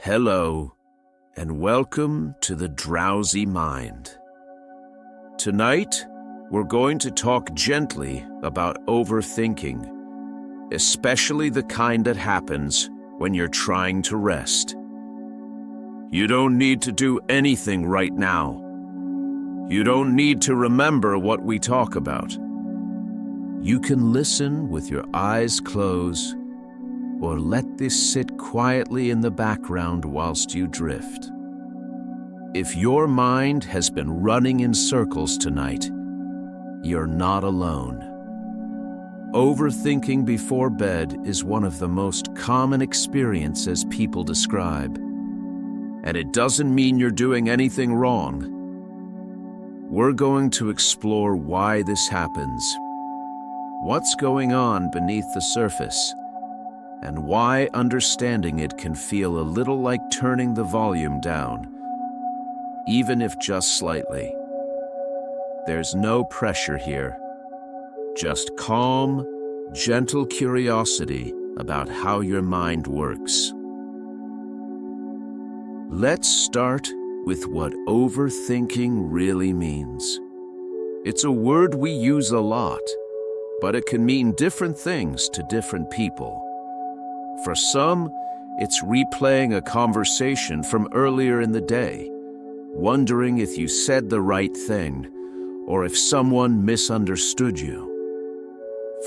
Hello, and welcome to the Drowsy Mind. Tonight, we're going to talk gently about overthinking, especially the kind that happens when you're trying to rest. You don't need to do anything right now. You don't need to remember what we talk about. You can listen with your eyes closed, or let this sit quietly in the background whilst you drift. If your mind has been running in circles tonight, you're not alone. Overthinking before bed is one of the most common experiences people describe, and it doesn't mean you're doing anything wrong. We're going to explore why this happens, what's going on beneath the surface, and why understanding it can feel a little like turning the volume down, even if just slightly. There's no pressure here, just calm, gentle curiosity about how your mind works. Let's start with what overthinking really means. It's a word we use a lot, but it can mean different things to different people. For some, it's replaying a conversation from earlier in the day, wondering if you said the right thing or if someone misunderstood you.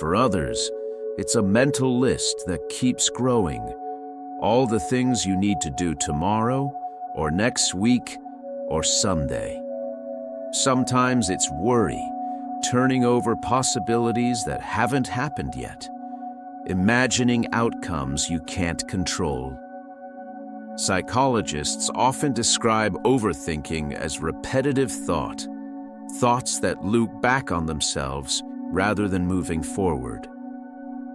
For others, it's a mental list that keeps growing, all the things you need to do tomorrow or next week or someday. Sometimes it's worry, turning over possibilities that haven't happened yet, imagining outcomes you can't control. Psychologists often describe overthinking as repetitive thoughts that loop back on themselves rather than moving forward.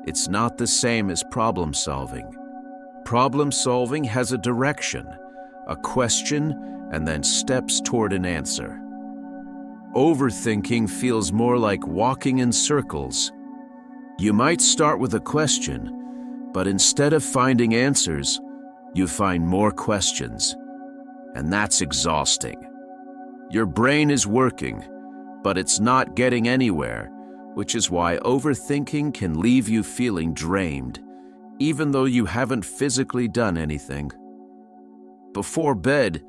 It's not the same as problem solving. Problem solving has a direction, a question, and then steps toward an answer. Overthinking feels more like walking in circles. You might start with a question, but instead of finding answers, you find more questions, and that's exhausting. Your brain is working, but it's not getting anywhere, which is why overthinking can leave you feeling drained, even though you haven't physically done anything. Before bed,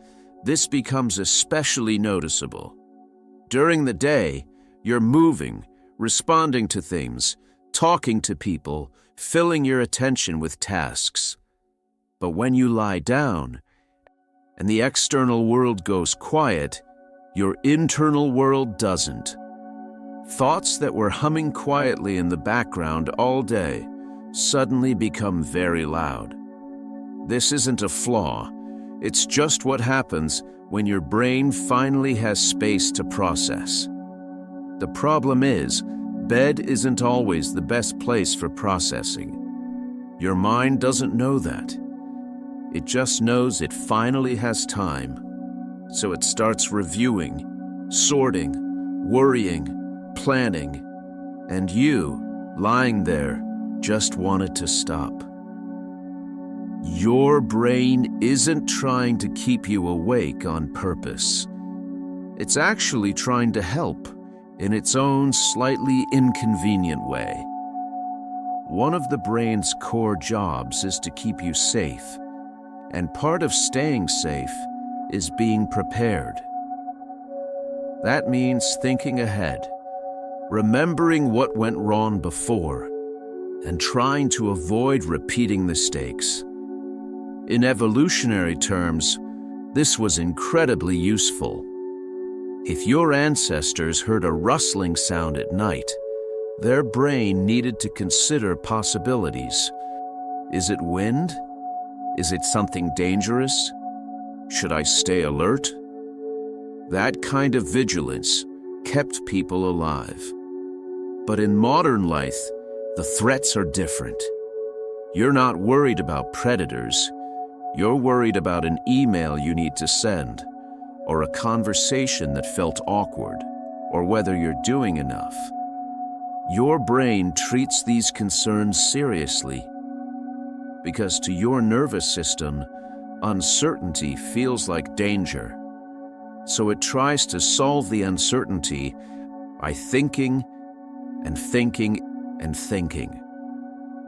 this becomes especially noticeable. During the day, you're moving, responding to things, talking to people, filling your attention with tasks. But when you lie down and the external world goes quiet, your internal world doesn't. Thoughts that were humming quietly in the background all day suddenly become very loud. This isn't a flaw. It's just what happens when your brain finally has space to process. The problem is, bed isn't always the best place for processing. Your mind doesn't know that. It just knows it finally has time. So it starts reviewing, sorting, worrying, planning, and you, lying there, just want it to stop. Your brain isn't trying to keep you awake on purpose. It's actually trying to help in its own slightly inconvenient way. One of the brain's core jobs is to keep you safe, and part of staying safe is being prepared. That means thinking ahead, remembering what went wrong before, and trying to avoid repeating mistakes. In evolutionary terms, this was incredibly useful. If your ancestors heard a rustling sound at night, their brain needed to consider possibilities. Is it wind? Is it something dangerous? Should I stay alert? That kind of vigilance kept people alive. But in modern life, the threats are different. You're not worried about predators. You're worried about an email you need to send, or a conversation that felt awkward, or whether you're doing enough. Your brain treats these concerns seriously because to your nervous system, uncertainty feels like danger. So it tries to solve the uncertainty by thinking and thinking and thinking.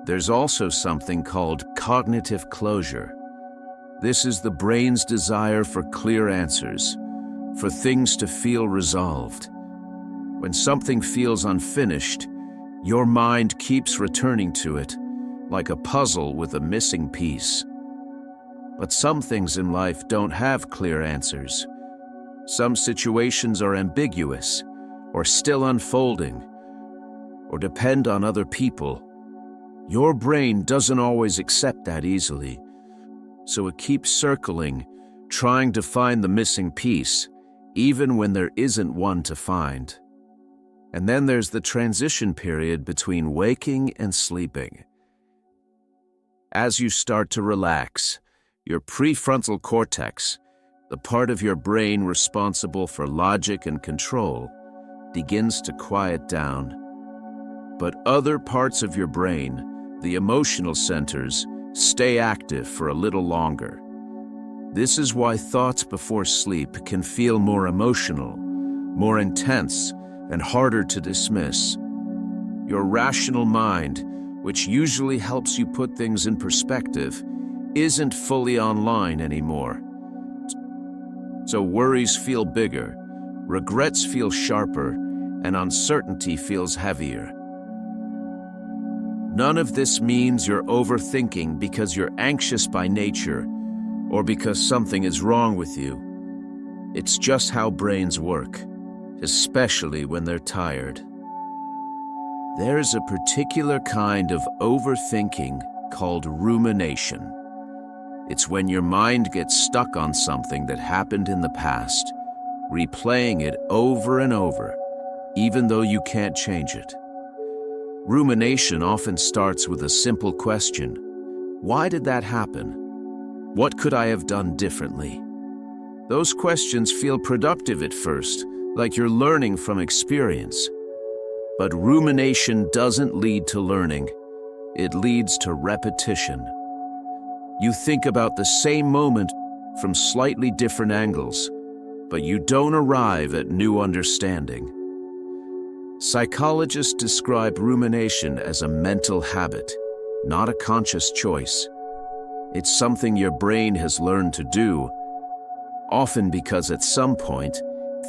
There's also something called cognitive closure. This is the brain's desire for clear answers, for things to feel resolved. When something feels unfinished, your mind keeps returning to it, like a puzzle with a missing piece. But some things in life don't have clear answers. Some situations are ambiguous, or still unfolding, or depend on other people. Your brain doesn't always accept that easily, so it keeps circling, trying to find the missing piece, even when there isn't one to find. And then there's the transition period between waking and sleeping. As you start to relax, your prefrontal cortex, the part of your brain responsible for logic and control, begins to quiet down. But other parts of your brain, the emotional centers, stay active for a little longer. This is why thoughts before sleep can feel more emotional, more intense, and harder to dismiss. Your rational mind, which usually helps you put things in perspective, isn't fully online anymore. So worries feel bigger, regrets feel sharper, and uncertainty feels heavier. None of this means you're overthinking because you're anxious by nature or because something is wrong with you. It's just how brains work, especially when they're tired. There's a particular kind of overthinking called rumination. It's when your mind gets stuck on something that happened in the past, replaying it over and over, even though you can't change it. Rumination often starts with a simple question: why did that happen? What could I have done differently? Those questions feel productive at first, like you're learning from experience. But rumination doesn't lead to learning. It leads to repetition. You think about the same moment from slightly different angles, but you don't arrive at new understanding. Psychologists describe rumination as a mental habit, not a conscious choice. It's something your brain has learned to do, often because at some point,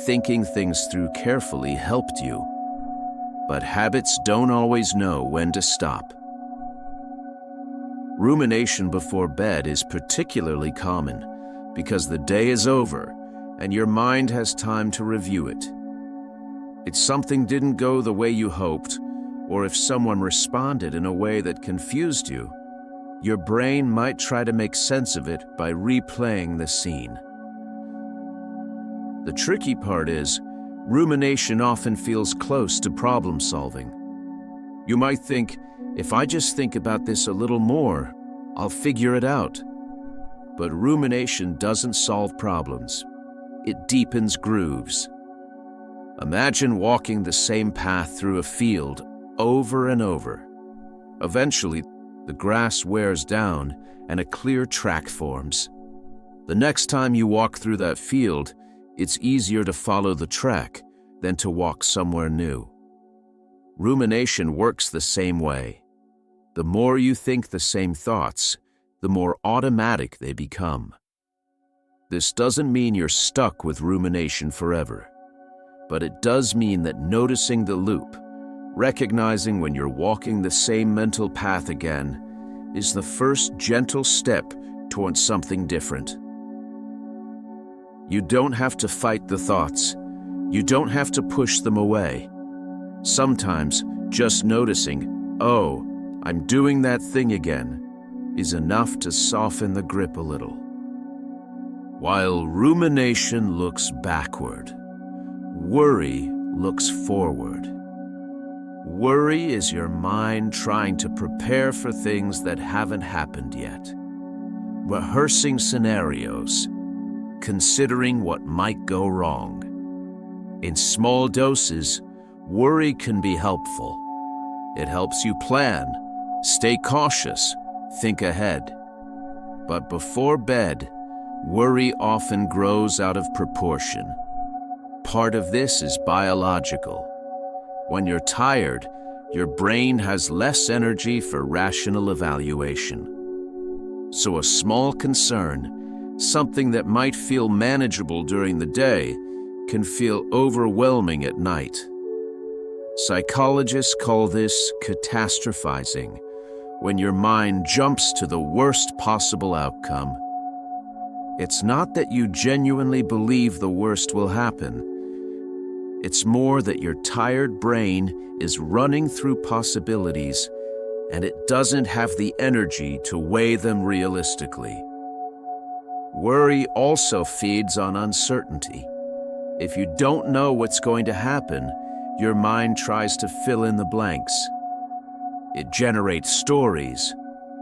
thinking things through carefully helped you. But habits don't always know when to stop. Rumination before bed is particularly common because the day is over and your mind has time to review it. If something didn't go the way you hoped, or if someone responded in a way that confused you, your brain might try to make sense of it by replaying the scene. The tricky part is, rumination often feels close to problem solving. You might think, if I just think about this a little more, I'll figure it out. But rumination doesn't solve problems. It deepens grooves. Imagine walking the same path through a field over and over. Eventually, the grass wears down and a clear track forms. The next time you walk through that field, it's easier to follow the track than to walk somewhere new. Rumination works the same way. The more you think the same thoughts, the more automatic they become. This doesn't mean you're stuck with rumination forever, but it does mean that noticing the loop, recognizing when you're walking the same mental path again, is the first gentle step towards something different. You don't have to fight the thoughts. You don't have to push them away. Sometimes just noticing, oh, I'm doing that thing again, is enough to soften the grip a little. While rumination looks backward, worry looks forward. Worry is your mind trying to prepare for things that haven't happened yet, rehearsing scenarios, considering what might go wrong. In small doses, worry can be helpful. It helps you plan, stay cautious, think ahead. But before bed, Worry often grows out of proportion. Part of this is biological. When you're tired, your brain has less energy for rational evaluation. So a small concern, something that might feel manageable during the day, can feel overwhelming at night. Psychologists call this catastrophizing, when your mind jumps to the worst possible outcome. It's not that you genuinely believe the worst will happen. It's more that your tired brain is running through possibilities and it doesn't have the energy to weigh them realistically. Worry also feeds on uncertainty. If you don't know what's going to happen, your mind tries to fill in the blanks. It generates stories,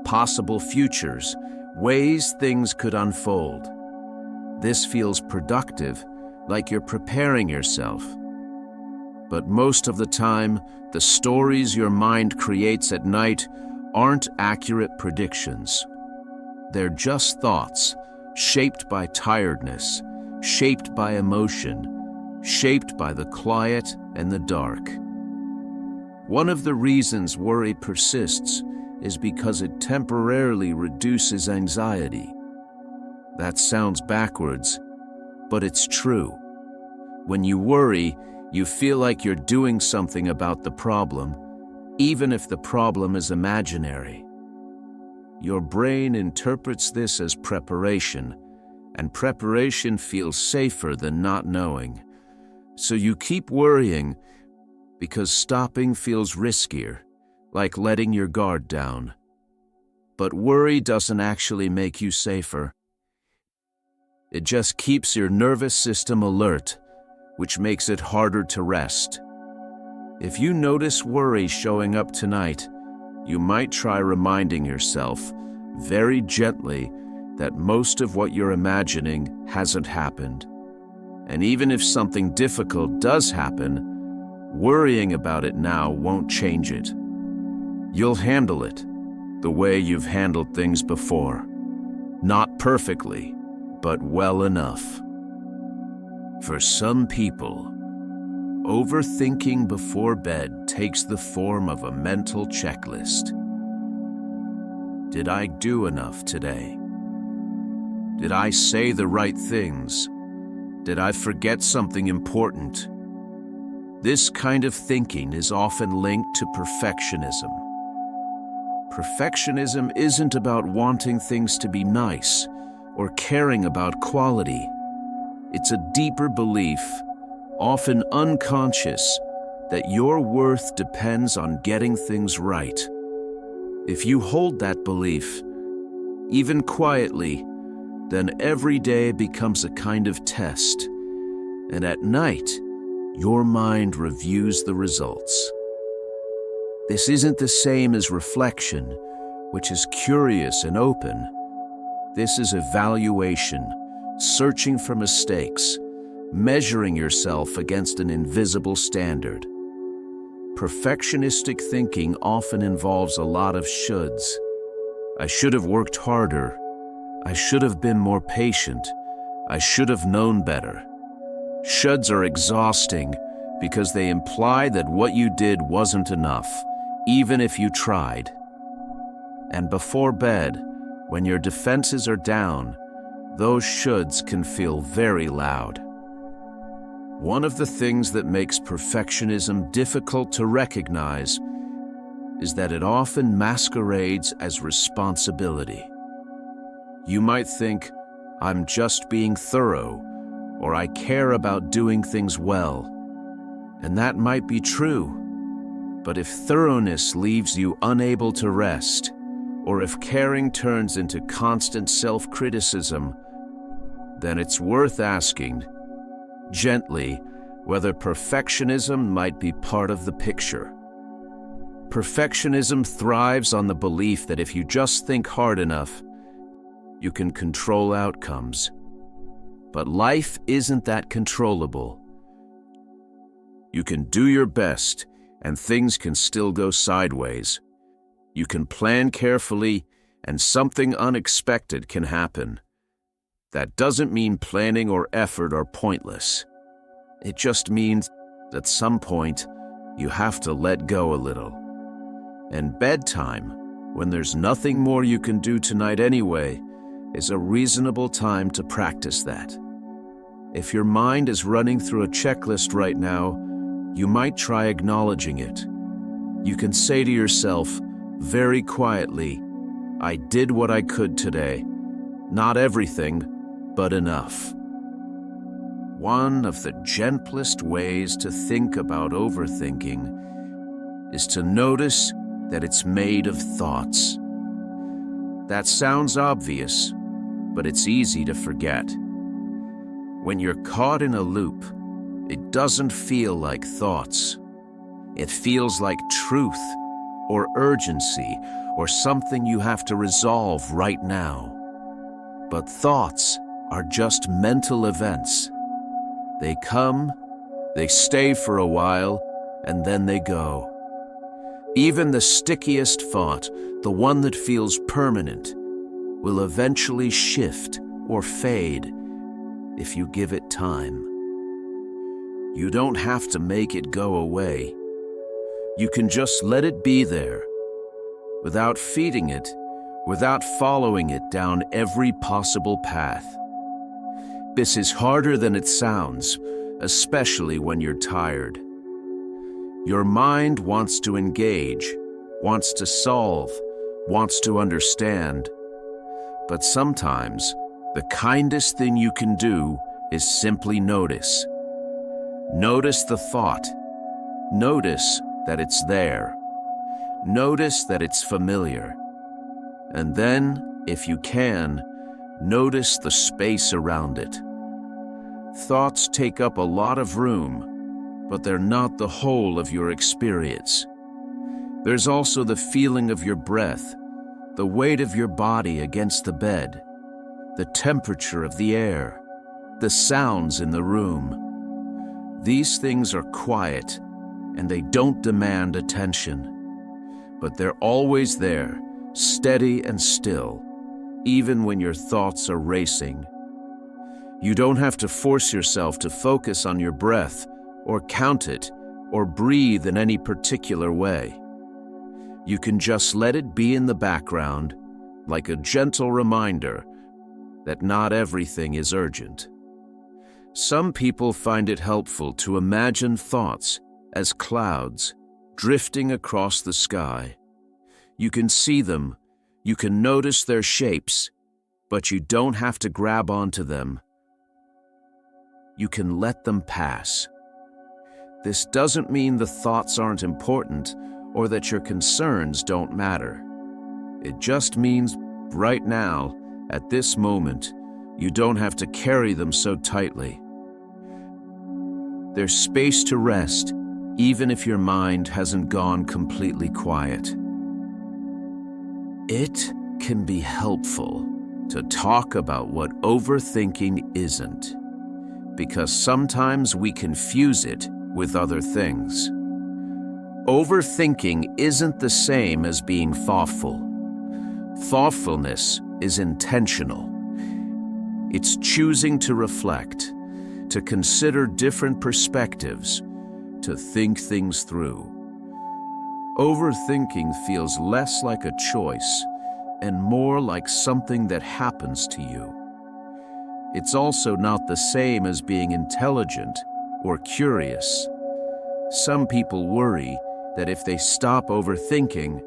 possible futures, ways things could unfold. This feels productive, like you're preparing yourself. But most of the time, the stories your mind creates at night aren't accurate predictions. They're just thoughts, shaped by tiredness, shaped by emotion, shaped by the quiet and the dark. One of the reasons worry persists is because it temporarily reduces anxiety. That sounds backwards, but it's true. When you worry, you feel like you're doing something about the problem, even if the problem is imaginary. Your brain interprets this as preparation, and preparation feels safer than not knowing. So you keep worrying because stopping feels riskier, like letting your guard down. But worry doesn't actually make you safer. It just keeps your nervous system alert, which makes it harder to rest. If you notice worry showing up tonight, you might try reminding yourself, very gently, that most of what you're imagining hasn't happened. And even if something difficult does happen, worrying about it now won't change it. You'll handle it the way you've handled things before. Not perfectly, but well enough. For some people, overthinking before bed takes the form of a mental checklist. Did I do enough today? Did I say the right things? Did I forget something important? This kind of thinking is often linked to perfectionism. Perfectionism isn't about wanting things to be nice or caring about quality. It's a deeper belief, often unconscious, that your worth depends on getting things right. If you hold that belief, even quietly, then every day becomes a kind of test, and at night, your mind reviews the results. This isn't the same as reflection, which is curious and open. This is evaluation, searching for mistakes, measuring yourself against an invisible standard. Perfectionistic thinking often involves a lot of shoulds. I should have worked harder. I should have been more patient. I should have known better. Shoulds are exhausting because they imply that what you did wasn't enough, even if you tried. And before bed, when your defenses are down, those shoulds can feel very loud. One of the things that makes perfectionism difficult to recognize is that it often masquerades as responsibility. You might think, I'm just being thorough, or I care about doing things well. And that might be true. But if thoroughness leaves you unable to rest, or if caring turns into constant self-criticism, then it's worth asking, gently, whether perfectionism might be part of the picture. Perfectionism thrives on the belief that if you just think hard enough, you can control outcomes. But life isn't that controllable. You can do your best, and things can still go sideways. You can plan carefully, and something unexpected can happen. That doesn't mean planning or effort are pointless. It just means at some point you have to let go a little. And bedtime, when there's nothing more you can do tonight anyway, is a reasonable time to practice that. If your mind is running through a checklist right now, you might try acknowledging it. You can say to yourself, very quietly, I did what I could today. Not everything, but enough. One of the gentlest ways to think about overthinking is to notice that it's made of thoughts. That sounds obvious, but it's easy to forget. When you're caught in a loop, it doesn't feel like thoughts. It feels like truth or urgency or something you have to resolve right now. But thoughts are just mental events. They come, they stay for a while, and then they go. Even the stickiest thought, the one that feels permanent, will eventually shift or fade if you give it time. You don't have to make it go away. You can just let it be there, without feeding it, without following it down every possible path. This is harder than it sounds, especially when you're tired. Your mind wants to engage, wants to solve, wants to understand. But sometimes, the kindest thing you can do is simply notice. Notice the thought. Notice that it's there. Notice that it's familiar. And then, if you can, notice the space around it. Thoughts take up a lot of room, but they're not the whole of your experience. There's also the feeling of your breath, the weight of your body against the bed, the temperature of the air, the sounds in the room. These things are quiet, and they don't demand attention. But they're always there, steady and still, even when your thoughts are racing. You don't have to force yourself to focus on your breath, or count it, or breathe in any particular way. You can just let it be in the background, like a gentle reminder that not everything is urgent. Some people find it helpful to imagine thoughts as clouds drifting across the sky. You can see them, you can notice their shapes, but you don't have to grab onto them. You can let them pass. This doesn't mean the thoughts aren't important or that your concerns don't matter. It just means right now, at this moment, you don't have to carry them so tightly. There's space to rest, even if your mind hasn't gone completely quiet. It can be helpful to talk about what overthinking isn't, because sometimes we confuse it with other things. Overthinking isn't the same as being thoughtful. Thoughtfulness is intentional. It's choosing to reflect, to consider different perspectives, to think things through. Overthinking feels less like a choice and more like something that happens to you. It's also not the same as being intelligent or curious. Some people worry that if they stop overthinking,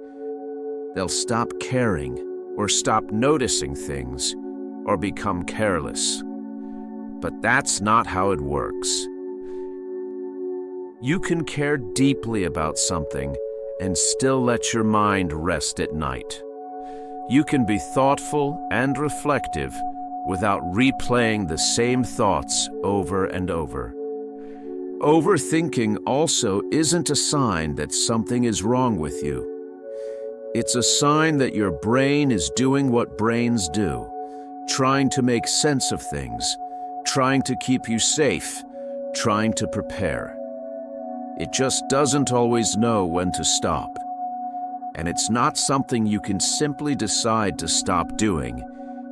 they'll stop caring or stop noticing things or become careless. But that's not how it works. You can care deeply about something and still let your mind rest at night. You can be thoughtful and reflective without replaying the same thoughts over and over. Overthinking also isn't a sign that something is wrong with you. It's a sign that your brain is doing what brains do, trying to make sense of things, trying to keep you safe, trying to prepare. It just doesn't always know when to stop. And it's not something you can simply decide to stop doing.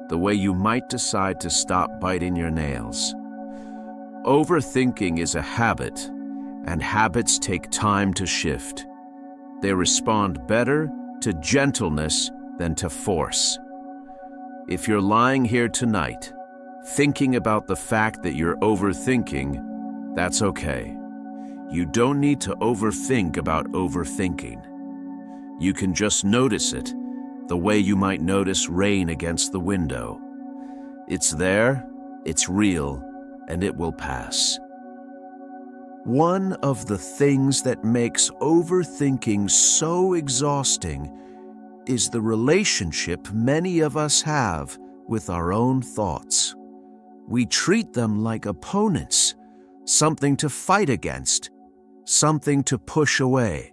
the way you might decide to stop biting your nails. Overthinking is a habit, and habits take time to shift. They respond better to gentleness than to force. If you're lying here tonight, thinking about the fact that you're overthinking, that's okay. You don't need to overthink about overthinking. You can just notice it, the way you might notice rain against the window. It's there, it's real, and it will pass. One of the things that makes overthinking so exhausting is the relationship many of us have with our own thoughts. We treat them like opponents, something to fight against, something to push away.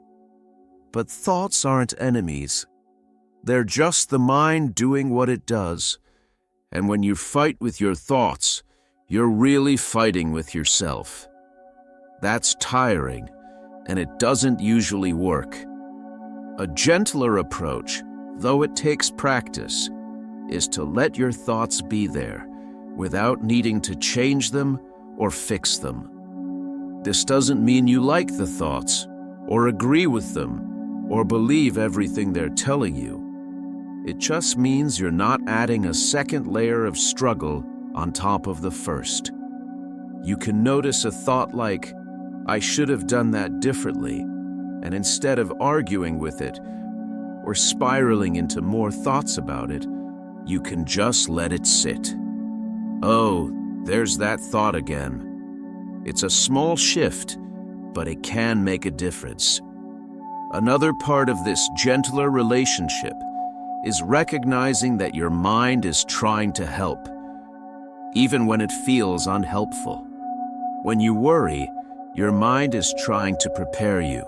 But thoughts aren't enemies. They're just the mind doing what it does. And when you fight with your thoughts, you're really fighting with yourself. That's tiring, and it doesn't usually work. A gentler approach, though it takes practice, is to let your thoughts be there without needing to change them or fix them. This doesn't mean you like the thoughts, or agree with them, or believe everything they're telling you. It just means you're not adding a second layer of struggle on top of the first. You can notice a thought like, "I should have done that differently," and instead of arguing with it or spiraling into more thoughts about it, you can just let it sit. Oh, there's that thought again. It's a small shift, but it can make a difference. Another part of this gentler relationship is recognizing that your mind is trying to help, even when it feels unhelpful. When you worry, your mind is trying to prepare you.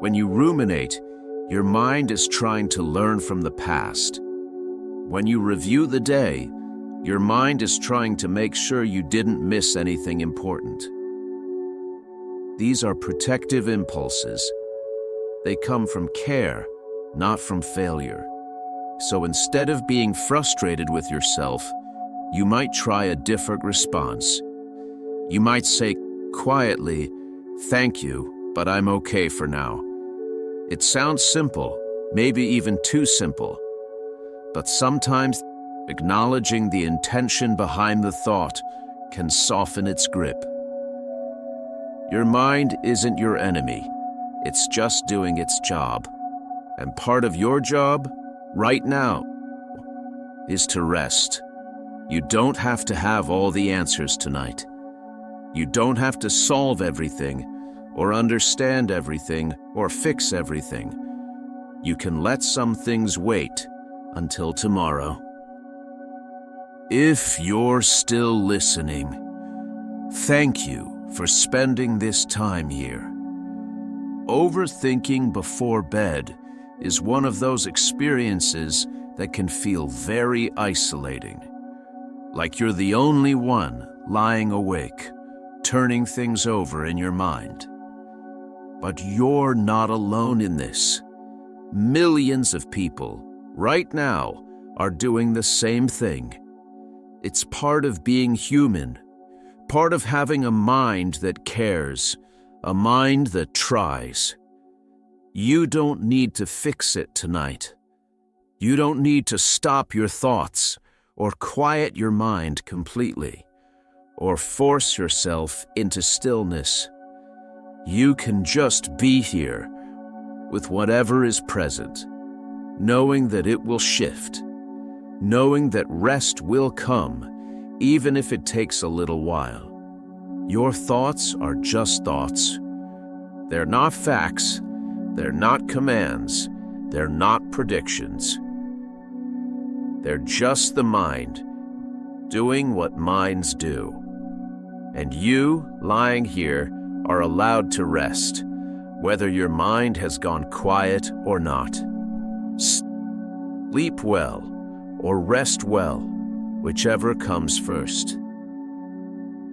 When you ruminate, your mind is trying to learn from the past. When you review the day, your mind is trying to make sure you didn't miss anything important. These are protective impulses. They come from care, not from failure. So instead of being frustrated with yourself, you might try a different response. You might say quietly, "Thank you, but I'm okay for now." It sounds simple, maybe even too simple. But sometimes acknowledging the intention behind the thought can soften its grip. Your mind isn't your enemy. It's just doing its job. And part of your job, right now, is to rest. You don't have to have all the answers tonight. You don't have to solve everything, or understand everything, or fix everything. You can let some things wait until tomorrow. If you're still listening, thank you for spending this time here. Overthinking before bed is one of those experiences that can feel very isolating. Like you're the only one lying awake, turning things over in your mind. But you're not alone in this. Millions of people, right now, are doing the same thing. It's part of being human, part of having a mind that cares, a mind that tries. You don't need to fix it tonight. You don't need to stop your thoughts or quiet your mind completely, or force yourself into stillness. You can just be here with whatever is present, knowing that it will shift, knowing that rest will come, even if it takes a little while. Your thoughts are just thoughts. They're not facts, they're not commands, they're not predictions. They're just the mind, doing what minds do. And you, lying here, are allowed to rest, whether your mind has gone quiet or not. Sleep well, or rest well, whichever comes first.